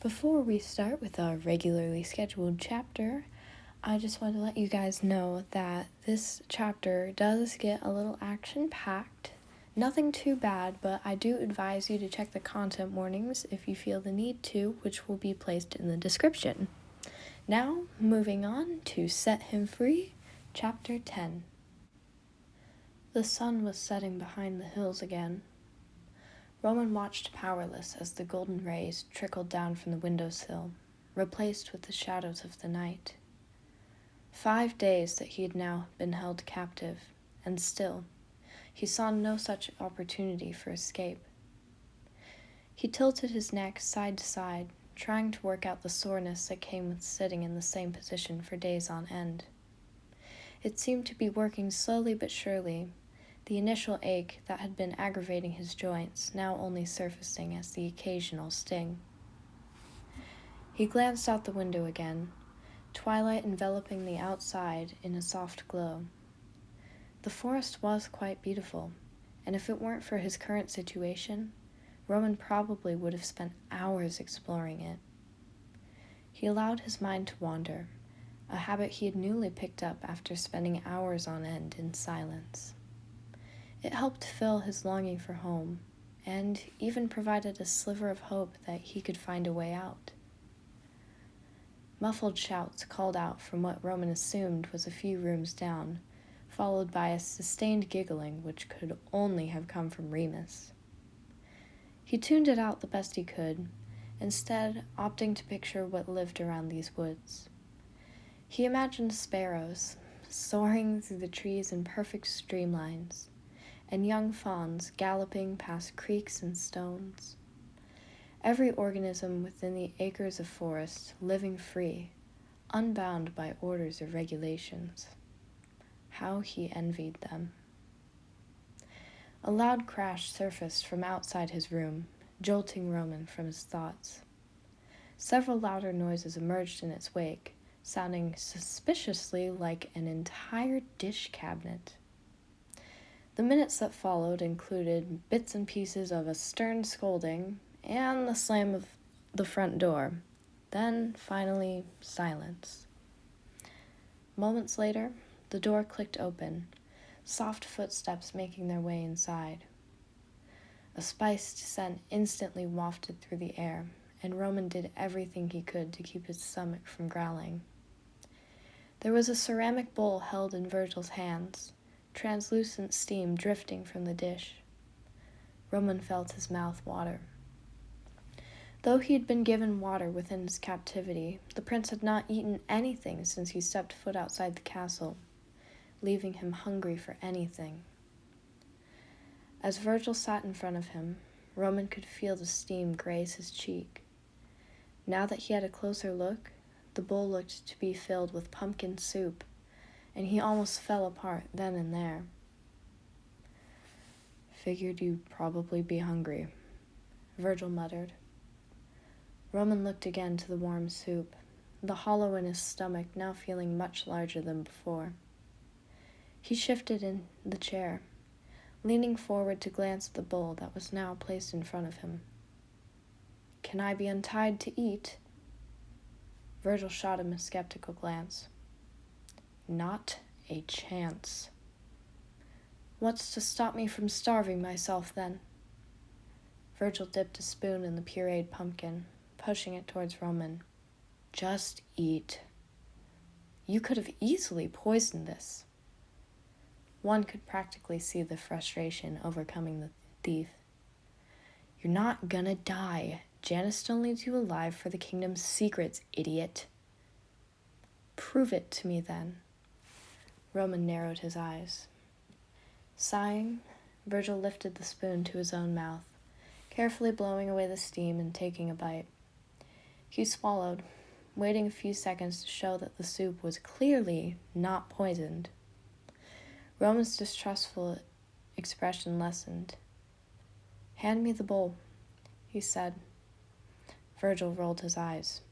Before we start with our regularly scheduled chapter, I just want to let you guys know that this chapter does get a little action-packed. Nothing too bad, but I do advise you to check the content warnings if you feel the need to, which will be placed in the description. Now, moving on to Set Him Free, Chapter 10. The sun was setting behind the hills again. Roman watched powerless as the golden rays trickled down from the windowsill, replaced with the shadows of the night. 5 days that he had now been held captive, and still, he saw no such opportunity for escape. He tilted his neck side to side, trying to work out the soreness that came with sitting in the same position for days on end. It seemed to be working slowly but surely, the initial ache that had been aggravating his joints now only surfacing as the occasional sting. He glanced out the window again, twilight enveloping the outside in a soft glow. The forest was quite beautiful, and if it weren't for his current situation, Roman probably would have spent hours exploring it. He allowed his mind to wander, a habit he had newly picked up after spending hours on end in silence. It helped fill his longing for home, and even provided a sliver of hope that he could find a way out. Muffled shouts called out from what Roman assumed was a few rooms down, followed by a sustained giggling which could only have come from Remus. He tuned it out the best he could, instead opting to picture what lived around these woods. He imagined sparrows, soaring through the trees in perfect streamlines, and young fawns galloping past creeks and stones. Every organism within the acres of forest living free, unbound by orders or regulations. How he envied them. A loud crash surfaced from outside his room, jolting Roman from his thoughts. Several louder noises emerged in its wake, sounding suspiciously like an entire dish cabinet. The minutes that followed included bits and pieces of a stern scolding and the slam of the front door. Then, finally, silence. Moments later, the door clicked open, soft footsteps making their way inside. A spiced scent instantly wafted through the air, and Roman did everything he could to keep his stomach from growling. There was a ceramic bowl held in Virgil's hands, translucent steam drifting from the dish. Roman felt his mouth water. Though he had been given water within his captivity, the prince had not eaten anything since he stepped foot outside the castle, leaving him hungry for anything. As Virgil sat in front of him, Roman could feel the steam graze his cheek. Now that he had a closer look, the bowl looked to be filled with pumpkin soup, and he almost fell apart then and there. "Figured you'd probably be hungry," Virgil muttered. Roman looked again to the warm soup, the hollow in his stomach now feeling much larger than before. He shifted in the chair, leaning forward to glance at the bowl that was now placed in front of him. "Can I be untied to eat?" Virgil shot him a skeptical glance. "Not a chance." "What's to stop me from starving myself, then?" Virgil dipped a spoon in the pureed pumpkin, pushing it towards Roman. "Just eat. You could have easily poisoned this." One could practically see the frustration overcoming the thief. "You're not gonna die. Janice still needs you alive for the kingdom's secrets, idiot." "Prove it to me, then." Roman narrowed his eyes. Sighing, Virgil lifted the spoon to his own mouth, carefully blowing away the steam and taking a bite. He swallowed, waiting a few seconds to show that the soup was clearly not poisoned. Roman's distrustful expression lessened. "Hand me the bowl," he said. Virgil rolled his eyes.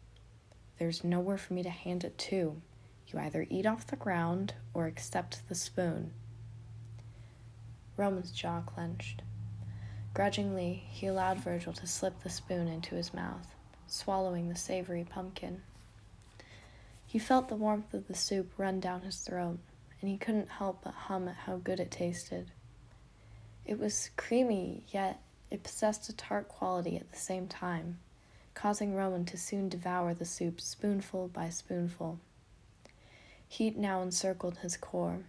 "There's nowhere for me to hand it to. You either eat off the ground or accept the spoon." Roman's jaw clenched. Grudgingly, he allowed Virgil to slip the spoon into his mouth, swallowing the savory pumpkin. He felt the warmth of the soup run down his throat, and he couldn't help but hum at how good it tasted. It was creamy, yet it possessed a tart quality at the same time, causing Roman to soon devour the soup spoonful by spoonful. Heat now encircled his core,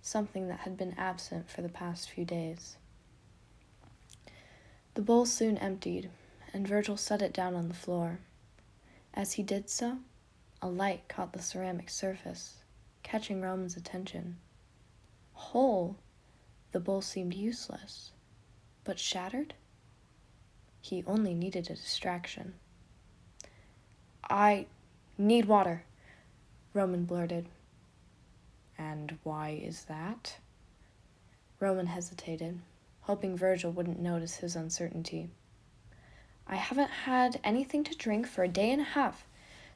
something that had been absent for the past few days. The bowl soon emptied, and Virgil set it down on the floor. As he did so, a light caught the ceramic surface, catching Roman's attention. Whole, the bowl seemed useless, but shattered? He only needed a distraction. "I need water," Roman blurted. "And why is that?" Roman hesitated, hoping Virgil wouldn't notice his uncertainty. "I haven't had anything to drink for a day and a half,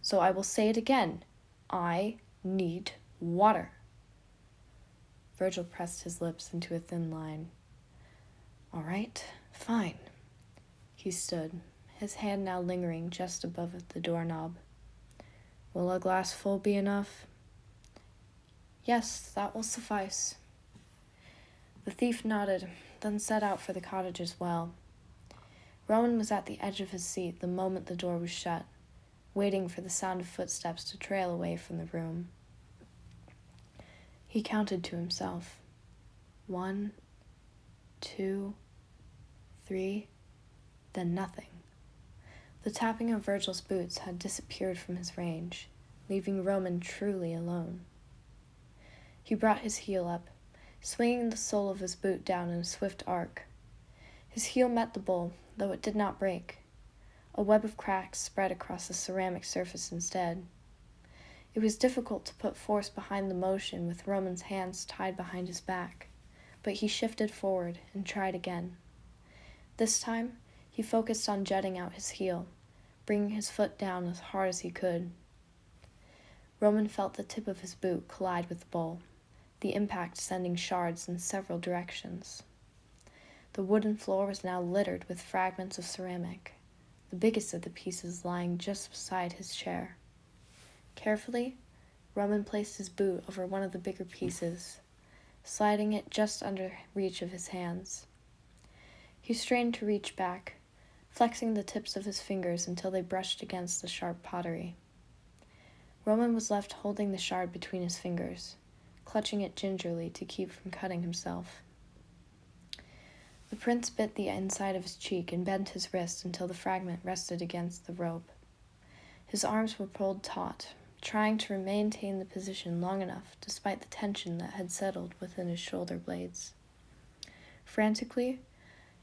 so I will say it again. I need water." Virgil pressed his lips into a thin line. "All right, fine." He stood, his hand now lingering just above the doorknob. "Will a glass full be enough?" "Yes, that will suffice." The thief nodded, then set out for the cottage as well. Roman was at the edge of his seat the moment the door was shut, waiting for the sound of footsteps to trail away from the room. He counted to himself. 1, 2, 3, then nothing. The tapping of Virgil's boots had disappeared from his range, leaving Roman truly alone. He brought his heel up, swinging the sole of his boot down in a swift arc. His heel met the bowl, though it did not break. A web of cracks spread across the ceramic surface instead. It was difficult to put force behind the motion with Roman's hands tied behind his back, but he shifted forward and tried again. This time, he focused on jutting out his heel, bringing his foot down as hard as he could. Roman felt the tip of his boot collide with the bowl, the impact sending shards in several directions. The wooden floor was now littered with fragments of ceramic, the biggest of the pieces lying just beside his chair. Carefully, Roman placed his boot over one of the bigger pieces, sliding it just under reach of his hands. He strained to reach back, flexing the tips of his fingers until they brushed against the sharp pottery. Roman was left holding the shard between his fingers, clutching it gingerly to keep from cutting himself. The prince bit the inside of his cheek and bent his wrist until the fragment rested against the rope. His arms were pulled taut, trying to maintain the position long enough despite the tension that had settled within his shoulder blades. Frantically,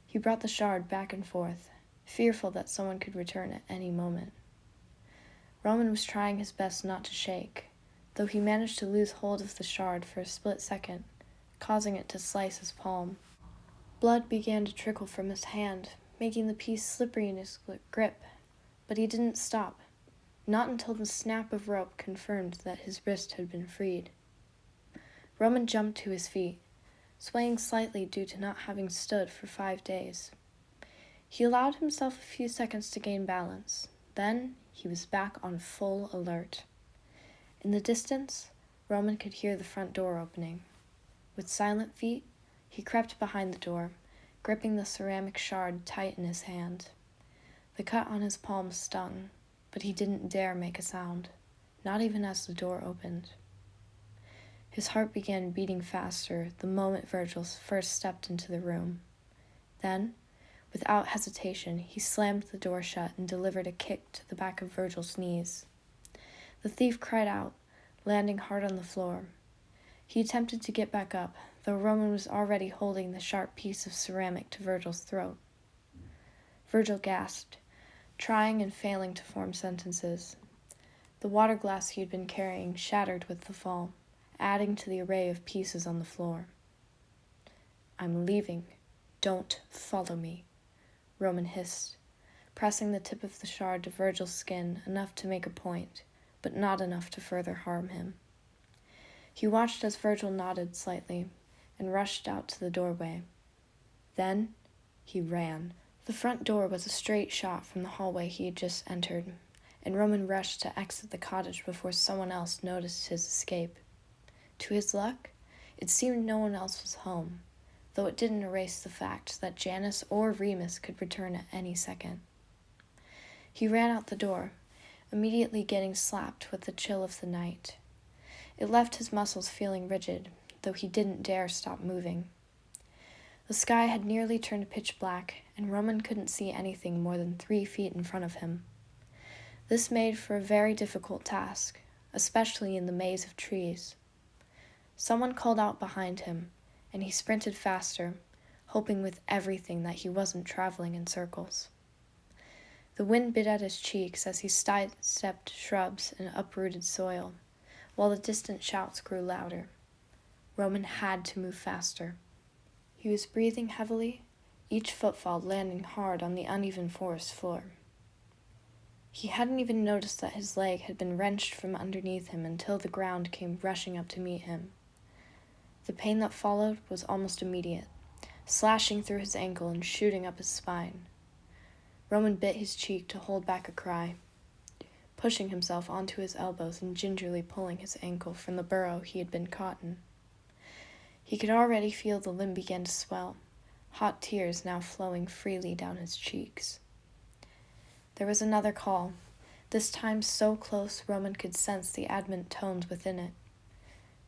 he brought the shard back and forth, fearful that someone could return at any moment. Roman was trying his best not to shake, though he managed to lose hold of the shard for a split second, causing it to slice his palm. Blood began to trickle from his hand, making the piece slippery in his grip, but he didn't stop, not until the snap of rope confirmed that his wrist had been freed. Roman jumped to his feet, swaying slightly due to not having stood for 5 days. He allowed himself a few seconds to gain balance, then he was back on full alert. In the distance, Roman could hear the front door opening. With silent feet, he crept behind the door, gripping the ceramic shard tight in his hand. The cut on his palm stung, but he didn't dare make a sound, not even as the door opened. His heart began beating faster the moment Virgil first stepped into the room. Then, without hesitation, he slammed the door shut and delivered a kick to the back of Virgil's knees. The thief cried out, landing hard on the floor. He attempted to get back up, though Roman was already holding the sharp piece of ceramic to Virgil's throat. Virgil gasped, trying and failing to form sentences. The water glass he had been carrying shattered with the fall, adding to the array of pieces on the floor. "I'm leaving. Don't follow me," Roman hissed, pressing the tip of the shard to Virgil's skin enough to make a point, but not enough to further harm him. He watched as Virgil nodded slightly and rushed out to the doorway. Then he ran, The front door was a straight shot from the hallway he had just entered, and Roman rushed to exit the cottage before someone else noticed his escape. To his luck, it seemed no one else was home, though it didn't erase the fact that Janice or Remus could return at any second. He ran out the door, immediately getting slapped with the chill of the night. It left his muscles feeling rigid, though he didn't dare stop moving. The sky had nearly turned pitch black, and Roman couldn't see anything more than 3 feet in front of him. This made for a very difficult task, especially in the maze of trees. Someone called out behind him, and he sprinted faster, hoping with everything that he wasn't traveling in circles. The wind bit at his cheeks as he sidestepped shrubs and uprooted soil, while the distant shouts grew louder. Roman had to move faster. He was breathing heavily, each footfall landing hard on the uneven forest floor. He hadn't even noticed that his leg had been wrenched from underneath him until the ground came rushing up to meet him. The pain that followed was almost immediate, slashing through his ankle and shooting up his spine. Roman bit his cheek to hold back a cry, pushing himself onto his elbows and gingerly pulling his ankle from the burrow he had been caught in. He could already feel the limb begin to swell, hot tears now flowing freely down his cheeks. There was another call, this time so close Roman could sense the adamant tones within it.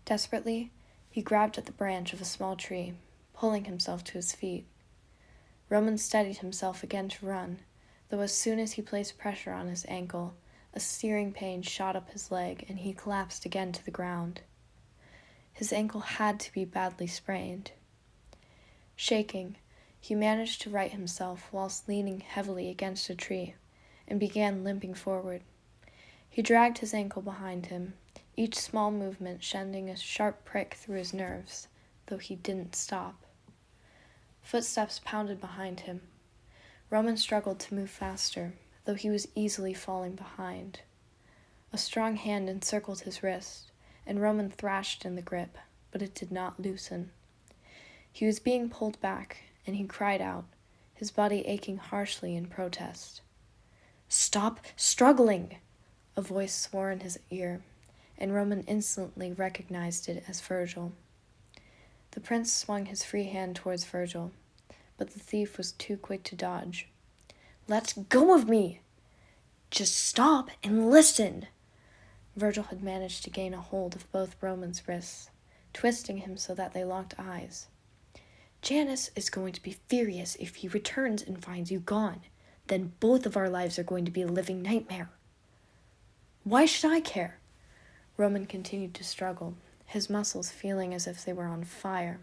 Desperately, he grabbed at the branch of a small tree, pulling himself to his feet. Roman steadied himself again to run, though as soon as he placed pressure on his ankle, a searing pain shot up his leg and he collapsed again to the ground. His ankle had to be badly sprained. Shaking, he managed to right himself whilst leaning heavily against a tree, and began limping forward. He dragged his ankle behind him, each small movement sending a sharp prick through his nerves, though he didn't stop. Footsteps pounded behind him. Roman struggled to move faster, though he was easily falling behind. A strong hand encircled his wrist, and Roman thrashed in the grip, but it did not loosen. He was being pulled back, and he cried out, his body aching harshly in protest. "Stop struggling!" A voice swore in his ear, and Roman instantly recognized it as Virgil. The prince swung his free hand towards Virgil, but the thief was too quick to dodge. "Let go of me!" "Just stop and listen!" Virgil had managed to gain a hold of both Roman's wrists, twisting him so that they locked eyes. "Janice is going to be furious if he returns and finds you gone. Then both of our lives are going to be a living nightmare." "Why should I care?" Roman continued to struggle, his muscles feeling as if they were on fire.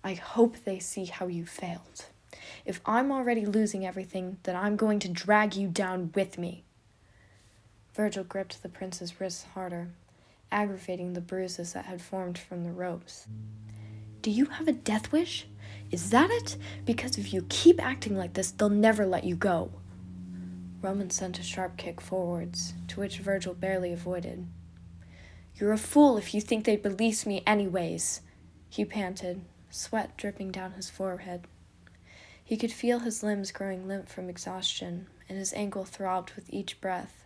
"I hope they see how you failed. If I'm already losing everything, then I'm going to drag you down with me." Virgil gripped the prince's wrists harder, aggravating the bruises that had formed from the ropes. "Do you have a death wish? Is that it? Because if you keep acting like this, they'll never let you go." Roman sent a sharp kick forwards, to which Virgil barely avoided. "You're a fool if you think they'd release me anyways," he panted, sweat dripping down his forehead. He could feel his limbs growing limp from exhaustion, and his ankle throbbed with each breath.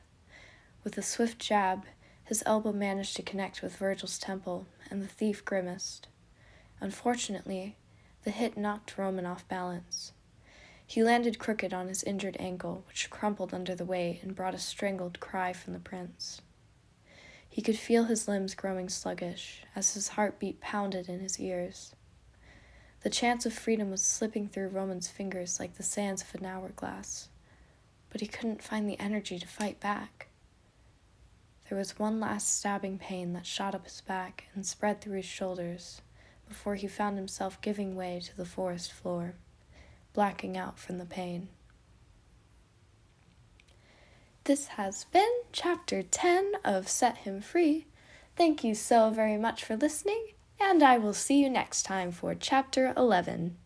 With a swift jab, his elbow managed to connect with Virgil's temple, and the thief grimaced. Unfortunately, the hit knocked Roman off balance. He landed crooked on his injured ankle, which crumpled under the weight and brought a strangled cry from the prince. He could feel his limbs growing sluggish as his heartbeat pounded in his ears. The chance of freedom was slipping through Roman's fingers like the sands of an hourglass, but he couldn't find the energy to fight back. There was one last stabbing pain that shot up his back and spread through his shoulders before he found himself giving way to the forest floor, blacking out from the pain. This has been Chapter 10 of Set Him Free. Thank you so very much for listening, and I will see you next time for Chapter 11.